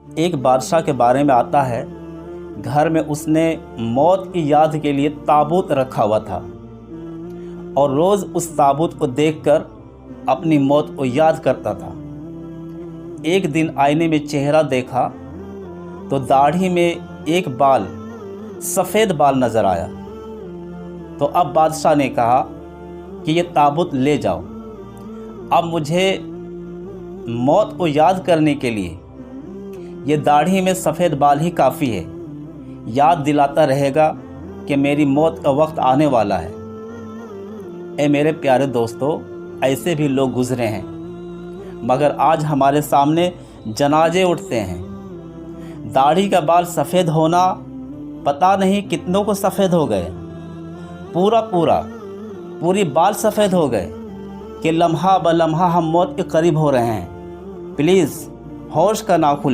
एक बादशाह के बारे में आता है, घर में उसने मौत की याद के लिए ताबूत रखा हुआ था और रोज़ उस ताबूत को देखकर अपनी मौत को याद करता था। एक दिन आईने में चेहरा देखा तो दाढ़ी में एक बाल, सफ़ेद बाल नज़र आया। तो अब बादशाह ने कहा कि ये ताबूत ले जाओ। अब मुझे मौत को याद करने के लिए ये दाढ़ी में सफ़ेद बाल ही काफ़ी है, याद दिलाता रहेगा कि मेरी मौत का वक्त आने वाला है। ए मेरे प्यारे दोस्तों, ऐसे भी लोग गुज़रे हैं, मगर आज हमारे सामने जनाजे उठते हैं। दाढ़ी का बाल सफ़ेद होना पता नहीं कितनों को सफ़ेद हो गए, पूरी बाल सफ़ेद हो गए कि लम्हा ब लम्हा हम मौत के करीब हो रहे हैं। प्लीज़ होश का नाखून लीजिए।